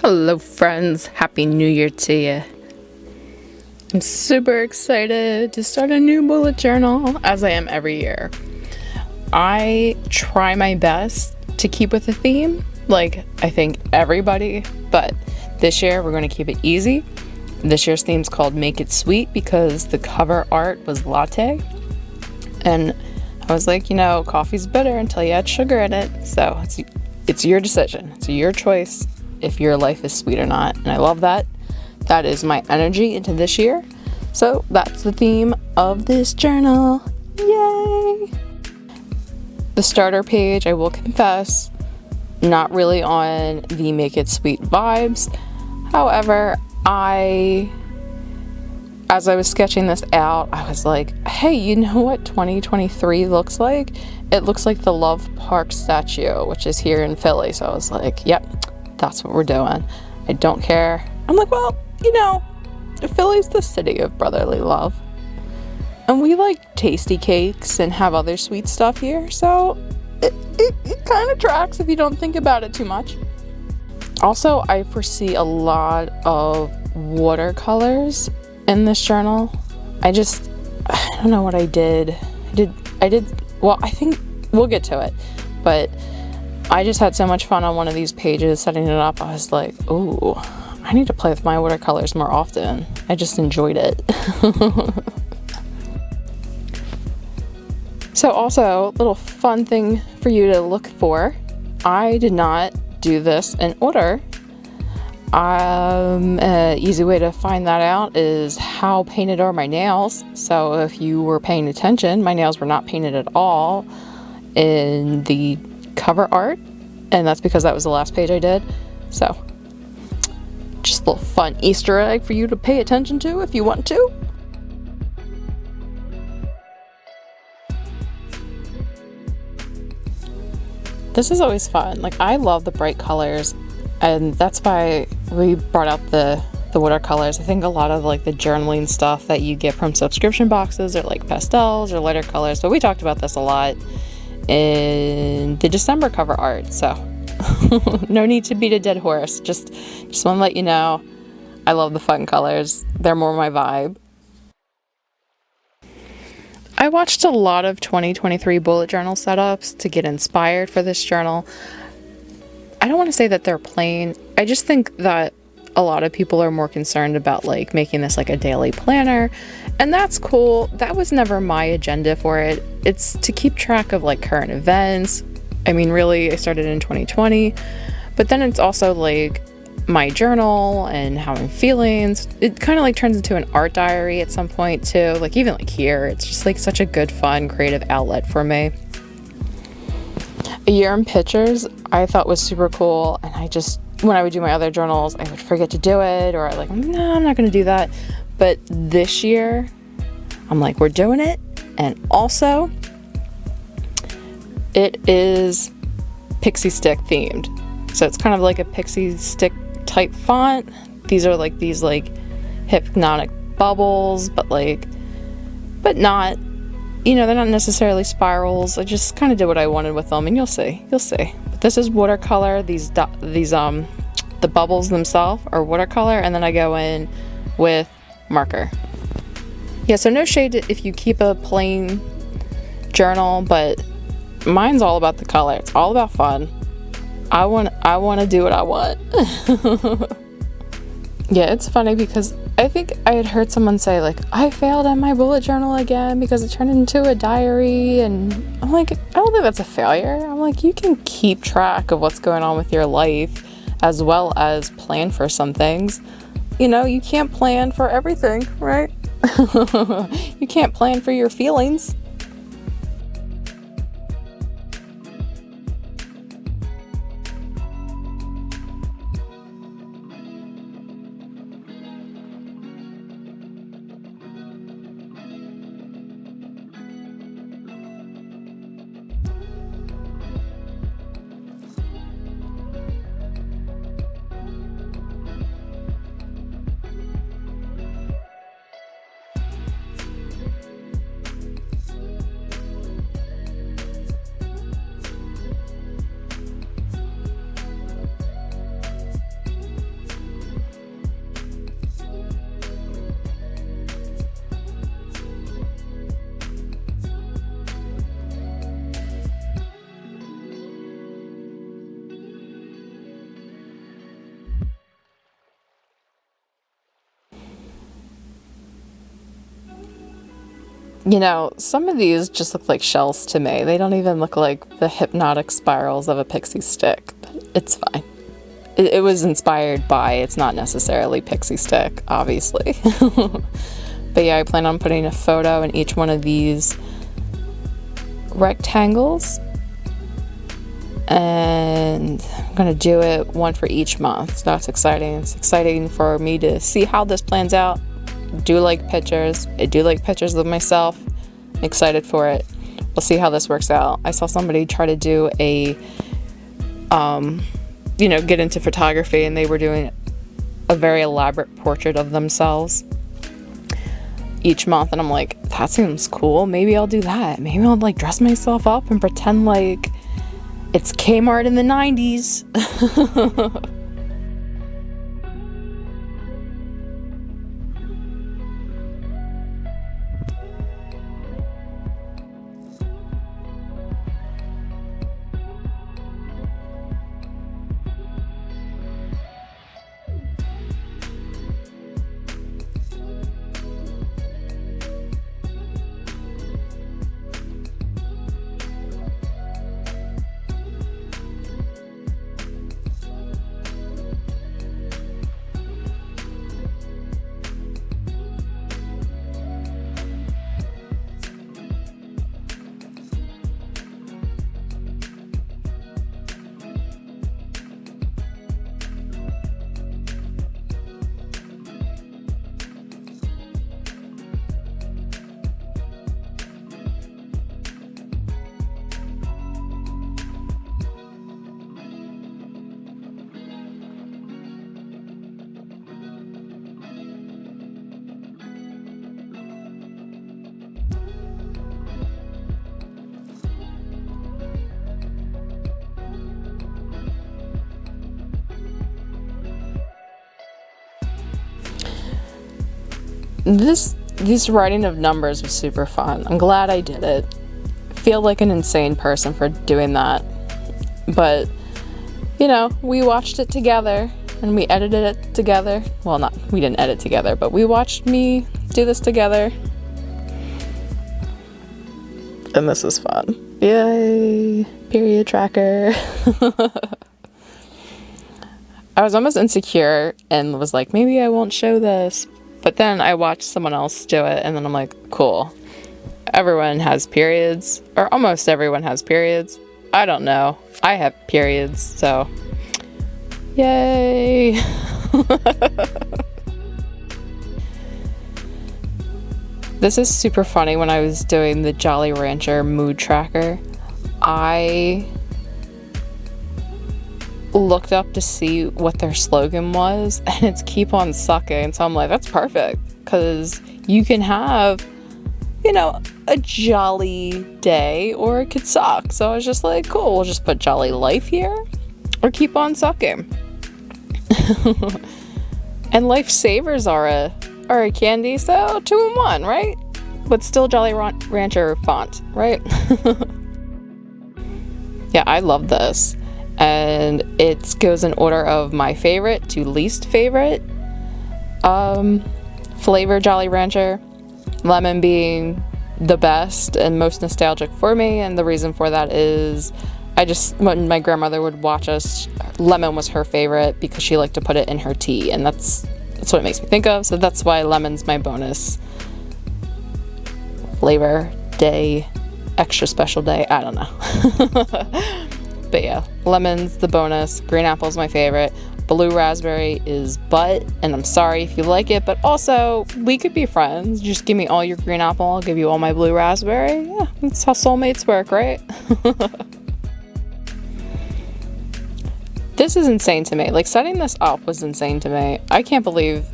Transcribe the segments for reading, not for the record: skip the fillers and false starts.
Hello friends, Happy New Year to you. I'm super excited to start a new bullet journal, as I am every year. I try my best to keep with the theme, like I think everybody, but this year we're going to keep it easy. This year's theme's called Make It Sweet because the cover art was latte, and I was like, coffee's bitter until you add sugar in it, so it's your decision, it's your choice if your life is sweet or not, and I love that. That is my energy into this year. So that's the theme of this journal. Yay! The starter page, I will confess, not really on the Make It Sweet vibes. However, as I was sketching this out, I was like, hey, you know what 2023 looks like? It looks like the Love Park statue, which is here in Philly. So I was like, yep, that's what we're doing. I don't care. I'm like, well, Philly's the city of brotherly love. And we like tasty cakes and have other sweet stuff here. So it kind of tracks if you don't think about it too much. Also, I foresee a lot of watercolors in this journal. I don't know what I did. Well, I think we'll get to it. But I just had so much fun on one of these pages setting it up. I was like, ooh, I need to play with my watercolors more often. I just enjoyed it. So also, little fun thing for you to look for. I did not do this in order. An easy way to find that out is how painted are my nails. So if you were paying attention, my nails were not painted at all in the cover art, and that's because that was the last page I did. So just a little fun Easter egg for you to pay attention to if you want to. This is always fun. Like, I love the bright colors, and that's why we brought out the watercolors. I think a lot of like the journaling stuff that you get from subscription boxes are like pastels or lighter colors, but we talked about this a lot in the December cover art, so no need to beat a dead horse. Just want to let you know I love the fun colors. They're more my vibe. I watched a lot of 2023 bullet journal setups to get inspired for this journal. I don't want to say that they're plain. I just think that a lot of people are more concerned about like making this like a daily planner, and that's cool. That was never my agenda for it. It's to keep track of like current events. I mean, really, I started in 2020, but then it's also like my journal and how I'm feeling. It kind of like turns into an art diary at some point too. Like even like here, it's just like such a good, fun, creative outlet for me. A year in pictures I thought was super cool, and when I would do my other journals, I would forget to do it, or no, I'm not going to do that. But this year, I'm like, we're doing it. And also, it is pixie stick themed. So it's kind of like a pixie stick type font. These are like these like hypnotic bubbles, but not, they're not necessarily spirals. I just kind of did what I wanted with them, and you'll see. But this is watercolor. The bubbles themselves are watercolor, and then I go in with marker. Yeah, so no shade if you keep a plain journal, but mine's all about the color. It's all about fun. I want to do what I want. Yeah, it's funny because I think I had heard someone say like, I failed at my bullet journal again because it turned into a diary, and I'm like, I don't think that's a failure. I'm like, you can keep track of what's going on with your life as well as plan for some things. You can't plan for everything, right? You can't plan for your feelings. Some of these just look like shells to me. They don't even look like the hypnotic spirals of a pixie stick, but it's fine. It was inspired by, it's not necessarily pixie stick, obviously. But yeah, I plan on putting a photo in each one of these rectangles. And I'm going to do it one for each month. So that's exciting. It's exciting for me to see how this plans out. I do like pictures. I do like pictures of myself. I'm excited for it. We'll see how this works out. I saw somebody try to do get into photography, and they were doing a very elaborate portrait of themselves each month. And I'm like, that seems cool. Maybe I'll do that. Maybe I'll dress myself up and pretend like it's Kmart in the 90s. This writing of numbers was super fun. I'm glad I did it. I feel like an insane person for doing that. But, we watched it together and we edited it together. Well, we didn't edit together, but we watched me do this together. And this is fun. Yay! Period tracker. I was almost insecure and was like, maybe I won't show this. But then I watched someone else do it, and then I'm like, cool. Everyone has periods, or almost everyone has periods. I don't know. I have periods, so yay. This is super funny. When I was doing the Jolly Rancher mood tracker, I looked up to see what their slogan was, and it's keep on sucking. So I'm like, that's perfect, because you can have a jolly day or it could suck. So I was just like, cool, we'll just put jolly life here or keep on sucking. And lifesavers are a candy, so 2 in 1, right? But still Jolly Rancher font, right? Yeah, I love this. And it goes in order of my favorite to least favorite flavor Jolly Rancher. Lemon being the best and most nostalgic for me, and the reason for that is when my grandmother would watch us, lemon was her favorite because she liked to put it in her tea, and that's what it makes me think of. So that's why lemon's my bonus flavor day, extra special day. I don't know. But yeah, lemon's the bonus. Green apple's my favorite. Blue raspberry is butt, and I'm sorry if you like it, but also we could be friends. Just give me all your green apple, I'll give you all my blue raspberry. Yeah, that's how soulmates work, right? This is insane to me. Setting this up was insane to me. I can't believe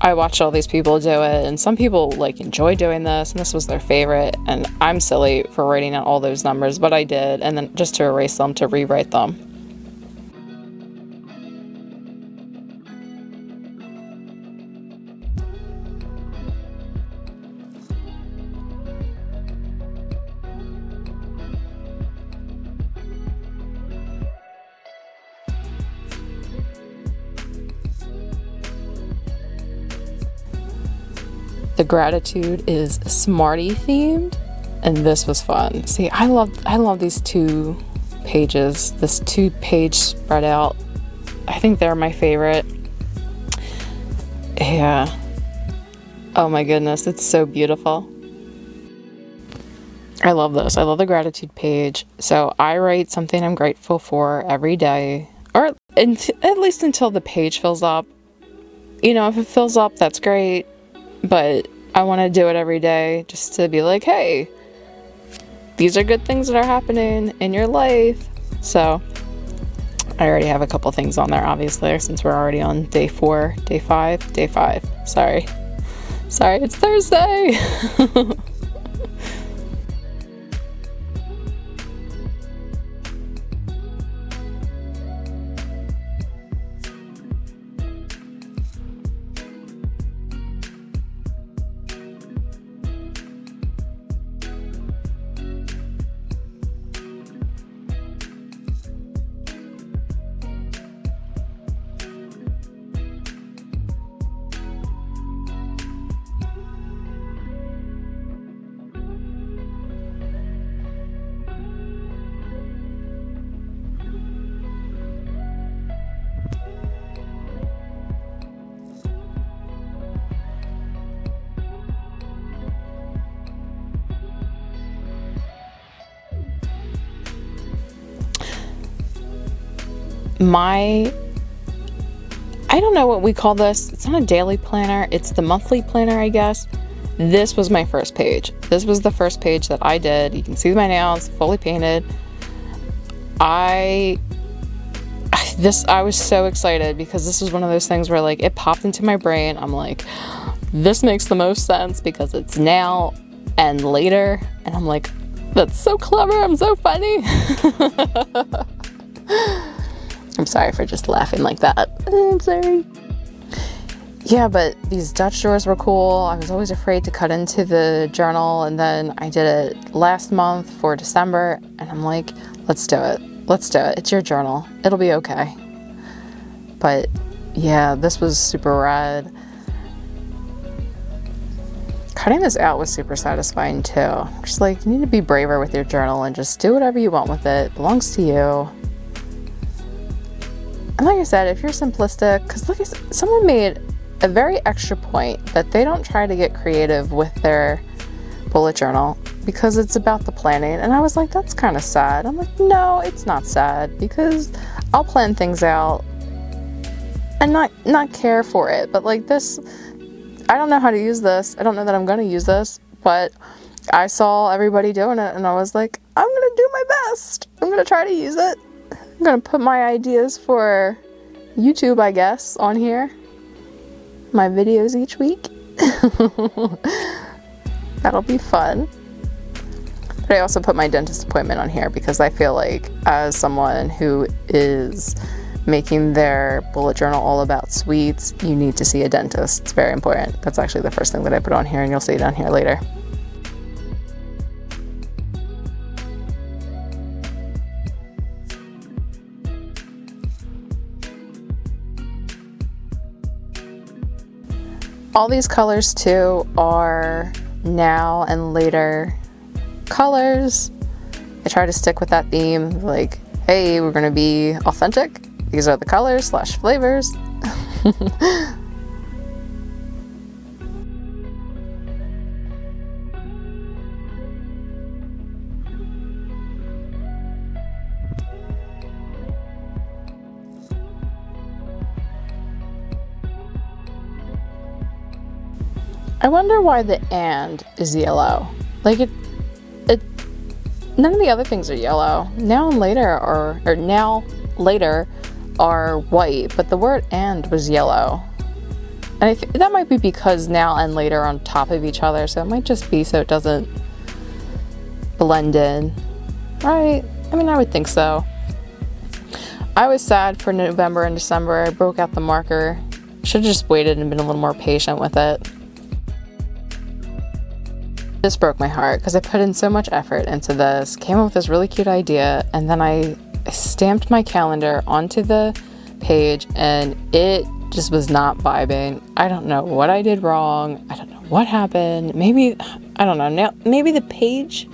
I watched all these people do it, and some people enjoy doing this, and this was their favorite, and I'm silly for writing out all those numbers, but I did, and then just to erase them, to rewrite them. The gratitude is Smarty themed, and this was fun. See, I love these 2 pages, this 2-page spread out. I think they're my favorite. Yeah. Oh my goodness, it's so beautiful. I love this. I love the gratitude page. So I write something I'm grateful for every day, or at least until the page fills up. You know, if it fills up, that's great, but I want to do it every day just to be like, hey, these are good things that are happening in your life. So I already have a couple things on there, obviously, since we're already on day 5. Sorry, it's Thursday. I don't know what we call this. It's not a daily planner. It's the monthly planner, I guess. This was my first page. This was the first page that I did. You can see my nails fully painted. I was so excited because this was one of those things where like it popped into my brain. I'm like, this makes the most sense because it's now and later. And I'm like, that's so clever. I'm so funny. I'm sorry for just laughing like that. I'm sorry. Yeah, but these Dutch drawers were cool. I was always afraid to cut into the journal, and then I did it last month for December, and I'm like, let's do it. It's your journal. It'll be okay. But yeah, this was super rad. Cutting this out was super satisfying too. Just like, you need to be braver with your journal and just do whatever you want with it. It belongs to you. And like I said, if you're simplistic, because look, someone made a very extra point that they don't try to get creative with their bullet journal because it's about the planning. And I was like, that's kind of sad. I'm like, no, it's not sad, because I'll plan things out and not care for it. But like this, I don't know how to use this. I don't know that I'm going to use this, but I saw everybody doing it and I was like, I'm going to do my best. I'm going to try to use it. I'm going to put my ideas for YouTube, I guess, on here. My videos each week. That'll be fun. But I also put my dentist appointment on here because I feel like as someone who is making their bullet journal all about sweets, you need to see a dentist. It's very important. That's actually the first thing that I put on here, and you'll see it on here later. All these colors too are now and later colors. I try to stick with that theme, like, hey, we're gonna be authentic. These are the colors / flavors. I wonder why the and is yellow. Like none of the other things are yellow. Now and later are white, but the word and was yellow. And I think that might be because now and later are on top of each other, so it might just be so it doesn't blend in. Right? I mean, I would think so. I was sad for November and December. I broke out the marker. Should have just waited and been a little more patient with it. This broke my heart because I put in so much effort into this, came up with this really cute idea, and then I stamped my calendar onto the page and it just was not vibing. I don't know what I did wrong. I don't know what happened. Maybe, I don't know. Now, maybe the page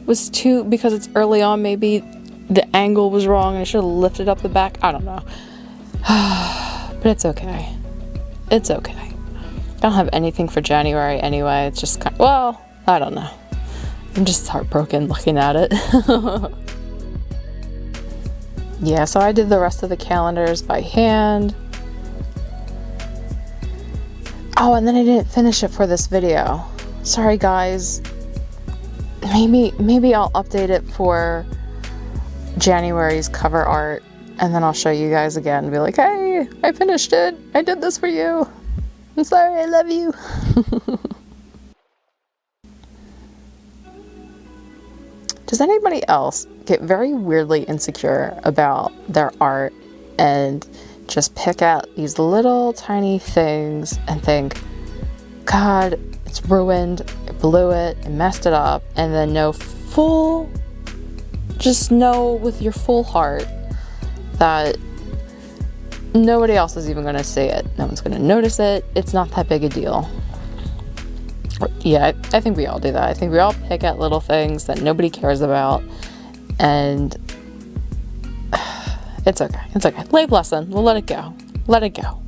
was too, because it's early on, maybe the angle was wrong and I should have lifted up the back. I don't know. But it's okay. It's okay. I don't have anything for January anyway. It's just kind of, well, I don't know. I'm just heartbroken looking at it. Yeah, so I did the rest of the calendars by hand. Oh, and then I didn't finish it for this video. Sorry, guys. Maybe I'll update it for January's cover art, and then I'll show you guys again and be like, hey, I finished it. I did this for you. I'm sorry, I love you. Does anybody else get very weirdly insecure about their art and just pick out these little tiny things and think, God, it's ruined, I blew it, I messed it up, and then just know with your full heart that nobody else is even going to see it. No one's going to notice it. It's not that big a deal. Yeah, I think we all do that. I think we all pick at little things that nobody cares about, and it's okay. It's okay. Life lesson. We'll let it go. Let it go.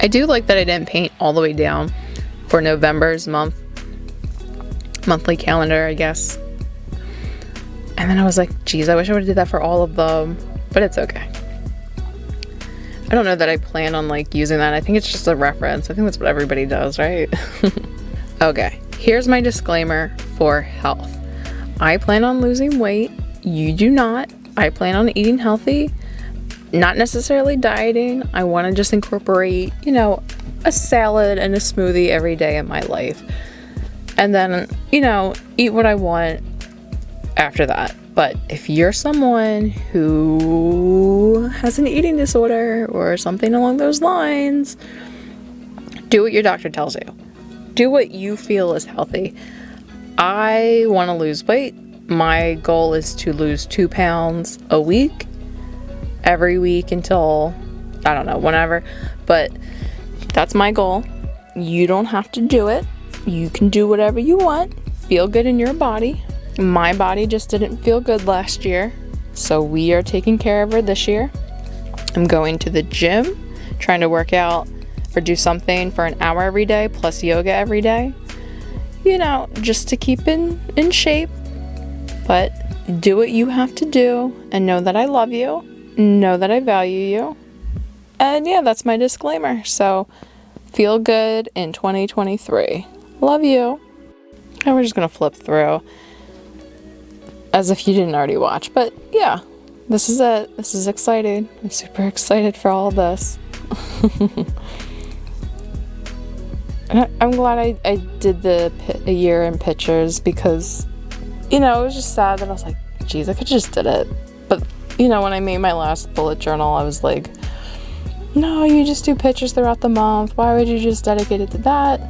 I do like that I didn't paint all the way down for November's monthly calendar, I guess. And then I was like, geez, I wish I would have did that for all of them, but it's okay. I don't know that I plan on like using that. I think it's just a reference. I think that's what everybody does, right? Okay, here's my disclaimer for health. I plan on losing weight. You do not. I plan on eating healthy. Not necessarily dieting. I want to just incorporate, a salad and a smoothie every day in my life. And then, eat what I want after that. But if you're someone who has an eating disorder or something along those lines, do what your doctor tells you. Do what you feel is healthy. I want to lose weight. My goal is to lose 2 pounds a week. Every week until, I don't know, whenever, but that's my goal. You don't have to do it. You can do whatever you want. Feel good in your body. My body just didn't feel good last year, so we are taking care of her this year. I'm going to the gym, trying to work out or do something for an hour every day, plus yoga every day. Just to keep in shape. But do what you have to do and know that I love you. Know that I value you. And yeah, that's my disclaimer. So feel good in 2023. Love you. And we're just gonna flip through as if you didn't already watch. But yeah, this is it. This is exciting. I'm super excited for all this. I'm glad I did a year in pictures because, it was just sad that I was like, geez, I could just did it. But when I made my last bullet journal, I was like, no, you just do pictures throughout the month. Why would you just dedicate it to that?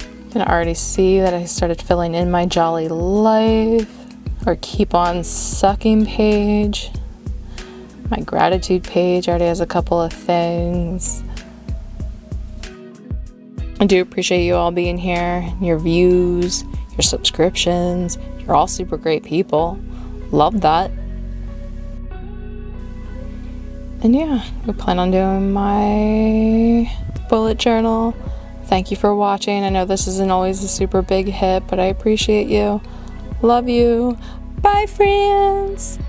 You can already see that I started filling in my Jolly Life or Keep On Sucking page. My gratitude page already has a couple of things. I do appreciate you all being here, your views, your subscriptions. You're all super great people. Love that. And yeah, we plan on doing my bullet journal. Thank you for watching. I know this isn't always a super big hit, but I appreciate you. Love you. Bye, friends.